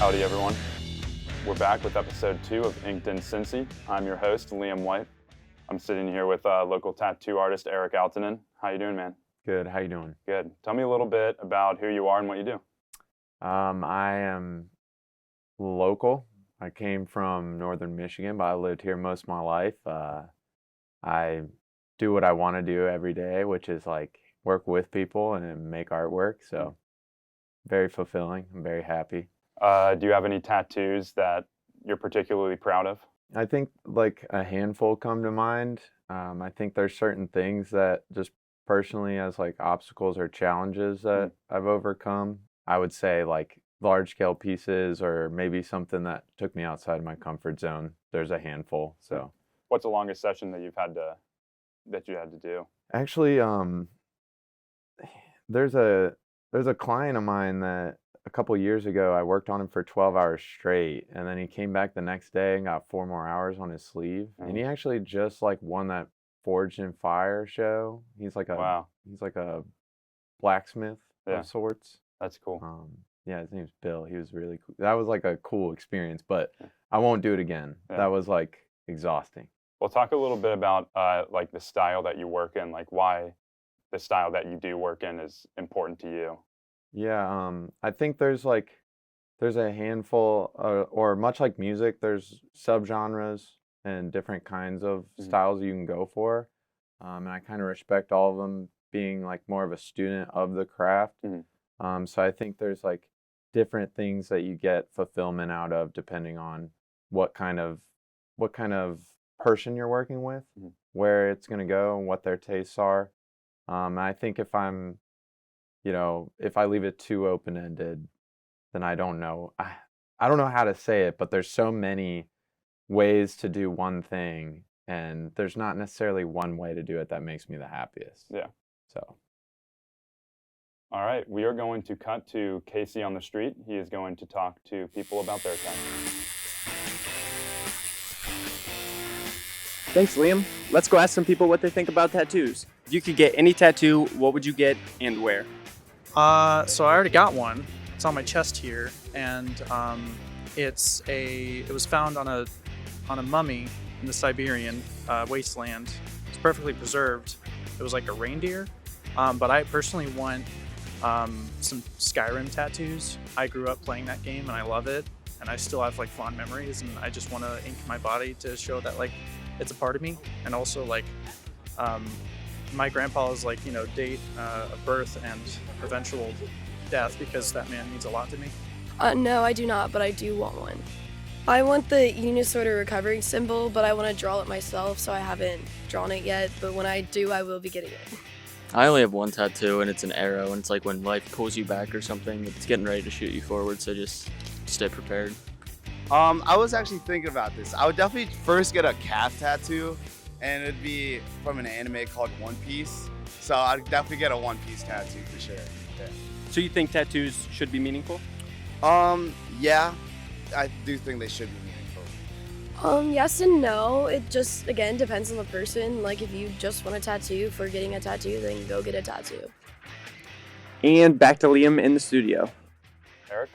Howdy everyone. We're back with episode 2 of Inked in Cincy. I'm your host, Liam White. I'm sitting here with local tattoo artist Eric Altonen. How you doing, man? Good. How you doing? Good. Tell me a little bit about who you are and what you do. I am local. I came from northern Michigan, but I lived here most of my life. I do what I want to do every day, which is like work with people and make artwork. So very fulfilling. I'm very happy. Do you have any tattoos that you're particularly proud of? I think like a handful come to mind. I think there's certain things that just personally as like obstacles or challenges that I've overcome. I would say like large scale pieces or maybe something that took me outside of my comfort zone. There's a handful. So What's the longest session that you had to do? actually, there's a client of mine that a couple years ago I worked on him for 12 hours straight, and then he came back the next day and got 4 more hours on his sleeve. And he actually just like won that Forged in Fire show. He's like a blacksmith of sorts. That's cool. Yeah, his name's Bill. He was really cool. That was like a cool experience, but I won't do it again. That was like exhausting. Well, talk a little bit about like the style that you work in, like why the style that you do work in is important to you. Yeah, I think there's a handful, or much like music, there's subgenres and different kinds of styles you can go for. And I kind of respect all of them being like more of a student of the craft. So I think there's like different things that you get fulfillment out of depending on what kind of person you're working with, where it's going to go and what their tastes are. And I think if I leave it too open-ended, then I don't know. I don't know how to say it, but there's so many ways to do one thing, and there's not necessarily one way to do it that makes me the happiest. Yeah. So. All right, we are going to cut to Casey on the street. He is going to talk to people about their tattoos. Thanks, Liam. Let's go ask some people what they think about tattoos. If you could get any tattoo, what would you get and where? So I already got one. It's on my chest here, and it was found on a mummy in the Siberian wasteland. It's perfectly preserved. It was like a reindeer, but I personally want some Skyrim tattoos. I grew up playing that game and I love it, and I still have like fond memories, and I just want to ink my body to show that like it's a part of me, and also like my grandpa's like date of birth and eventual death, because that man means a lot to me. No, I do not, but I do want one. I want the Unisorter recovering symbol, but I want to draw it myself, so I haven't drawn it yet, but when I do, I will be getting it. I only have one tattoo, and it's an arrow, and it's like when life pulls you back or something, it's getting ready to shoot you forward, so just stay prepared. I was actually thinking about this. I would definitely first get a calf tattoo, and it'd be from an anime called One Piece. So I'd definitely get a One Piece tattoo for sure. Yeah. So you think tattoos should be meaningful? Yeah, I do think they should be meaningful. Yes and no. It just, again, depends on the person. Like, if you just want a tattoo for getting a tattoo, then go get a tattoo. And back to Liam in the studio. Eric,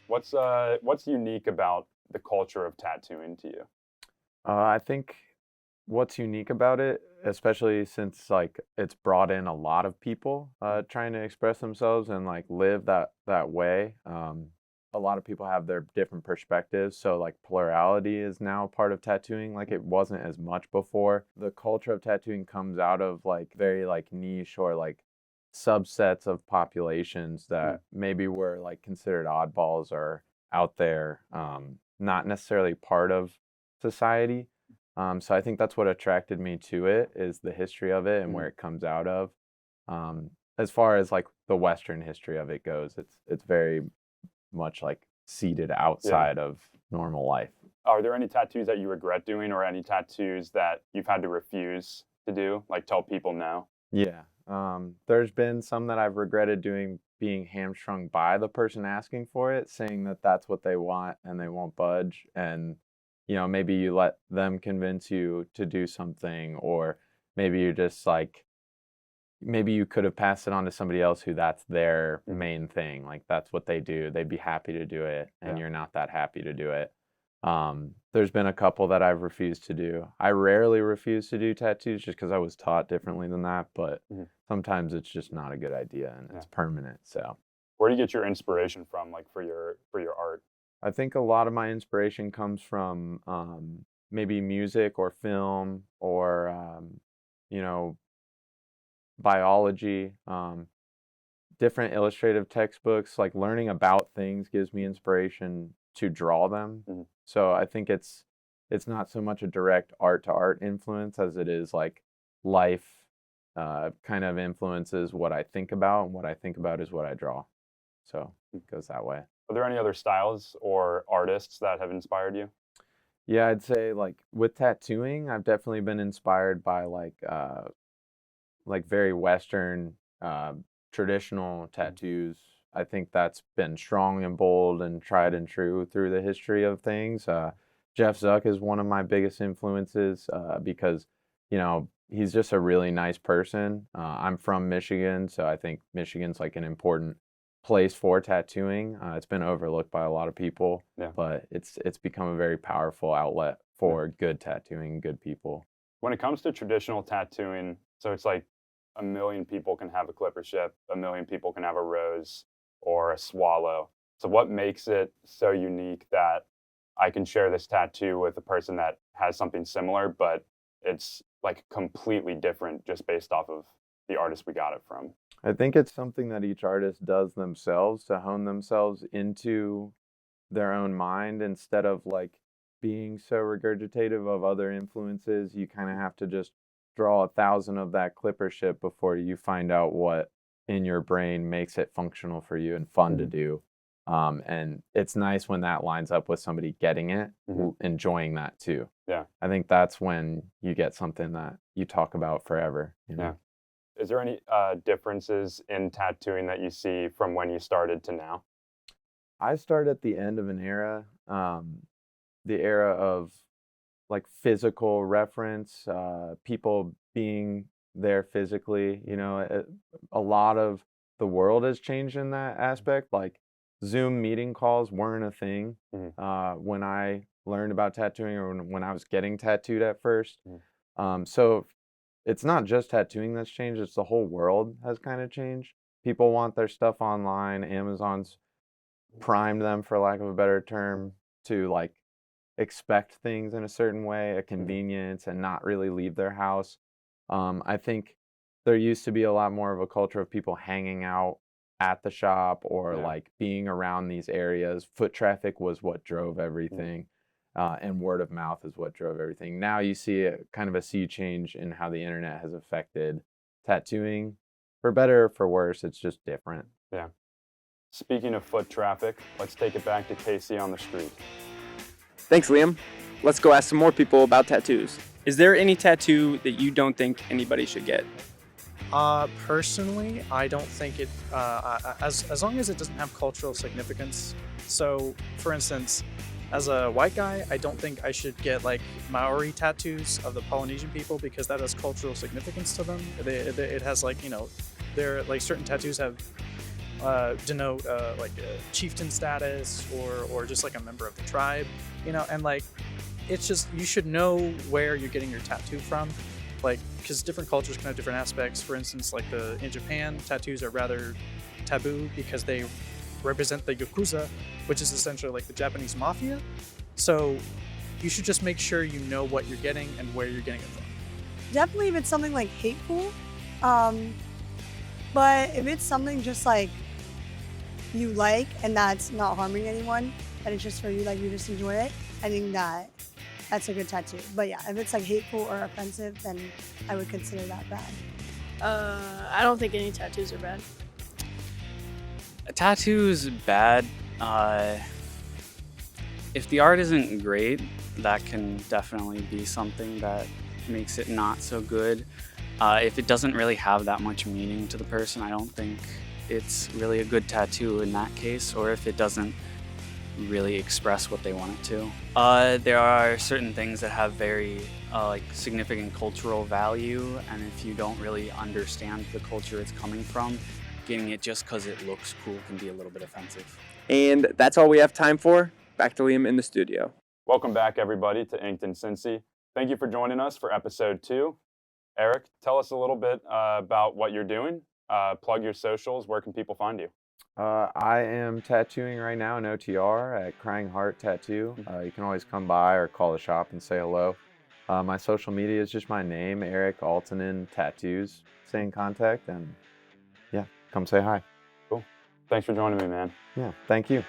what's unique about the culture of tattooing to you? I think what's unique about it, especially since like it's brought in a lot of people trying to express themselves and like live that way. A lot of people have their different perspectives, so like plurality is now part of tattooing, like it wasn't as much before. The culture of tattooing comes out of like very like niche or like subsets of populations that maybe were like considered oddballs or out there, not necessarily part of society. So I think that's what attracted me to it, is the history of it and where it comes out of. As far as like the Western history of it goes, it's very much like seated outside of normal life. Are there any tattoos that you regret doing, or any tattoos that you've had to refuse to do, like tell people no? Yeah. There's been some that I've regretted doing, being hamstrung by the person asking for it, saying that that's what they want and they won't budge. And, maybe you let them convince you to do something, or maybe you're just like maybe you could have passed it on to somebody else who that's their main thing. Like that's what they do. They'd be happy to do it, and you're not that happy to do it. There's been a couple that I've refused to do. I rarely refuse to do tattoos just because I was taught differently than that, but sometimes it's just not a good idea and it's permanent. So Where do you get your inspiration from, like for your art? I think a lot of my inspiration comes from maybe music or film or you know, biology, different illustrative textbooks. Like learning about things gives me inspiration to draw them. So I think it's not so much a direct art to art influence as it is like life kind of influences what I think about, and what I think about is what I draw. So it goes that way. Are there any other styles or artists that have inspired you? Yeah, I'd say like with tattooing, I've definitely been inspired by like very Western traditional tattoos. I think that's been strong and bold and tried and true through the history of things. Jeff Zuck is one of my biggest influences because, you know, he's just a really nice person. I'm from Michigan, so I think Michigan's like an important place for tattooing. It's been overlooked by a lot of people, but it's become a very powerful outlet for good tattooing, good people. When it comes to traditional tattooing, so it's like 1 million people can have a clipper ship, 1 million people can have a rose or a swallow. So what makes it so unique that I can share this tattoo with a person that has something similar, but it's like completely different just based off of the artist we got it from? I think it's something that each artist does themselves to hone themselves into their own mind instead of like being so regurgitative of other influences. You kind of have to just draw 1,000 of that clipper ship before you find out what in your brain makes it functional for you and fun to do. And it's nice when that lines up with somebody getting it, enjoying that too. Yeah. I think that's when you get something that you talk about forever. You know? Yeah. Is there any differences in tattooing that you see from when you started to now? I started at the end of an era, the era of like physical reference, people being there physically. You know, a lot of the world has changed in that aspect. Like Zoom meeting calls weren't a thing when I learned about tattooing or when I was getting tattooed at first. So it's not just tattooing that's changed, it's the whole world has kind of changed. People want their stuff online. Amazon's primed them, for lack of a better term, to like expect things in a certain way, a convenience, and not really leave their house. I think there used to be a lot more of a culture of people hanging out at the shop or like being around these areas. Foot traffic was what drove everything. And word of mouth is what drove everything. Now you see a kind of a sea change in how the internet has affected tattooing. For better or for worse, it's just different. Yeah. Speaking of foot traffic, let's take it back to Casey on the street. Thanks, Liam. Let's go ask some more people about tattoos. Is there any tattoo that you don't think anybody should get? Personally, I don't think it, as long as it doesn't have cultural significance. So, for instance, as a white guy, I don't think I should get like Maori tattoos of the Polynesian people because that has cultural significance to them. It has like, you know, they're like certain tattoos have denote like a chieftain status or just like a member of the tribe, you know, and like it's just, you should know where you're getting your tattoo from, like because different cultures can have different aspects. For instance, like in Japan, tattoos are rather taboo because they represent the Yakuza, which is essentially like the Japanese mafia. So you should just make sure you know what you're getting and where you're getting it from. Definitely if it's something like hateful, but if it's something just like you like and that's not harming anyone, and it's just for you, like you just enjoy it, I think that's a good tattoo. But yeah, if it's like hateful or offensive, then I would consider that bad. I don't think any tattoos are bad. A tattoo is bad. If the art isn't great, that can definitely be something that makes it not so good. If it doesn't really have that much meaning to the person, I don't think it's really a good tattoo in that case, or if it doesn't really express what they want it to. There are certain things that have very like significant cultural value, and if you don't really understand the culture it's coming from, getting it just because it looks cool can be a little bit offensive. And that's all we have time for. Back to Liam in the studio. Welcome back, everybody, to Inked in Cincy. Thank you for joining us for episode 2. Eric, tell us a little bit about what you're doing. Plug your socials. Where can people find you? I am tattooing right now in OTR at Crying Heart Tattoo. You can always come by or call the shop and say hello. My social media is just my name, Eric Altonen Tattoos. Stay in contact and yeah, come say hi. Cool. Thanks for joining me, man. Yeah, thank you.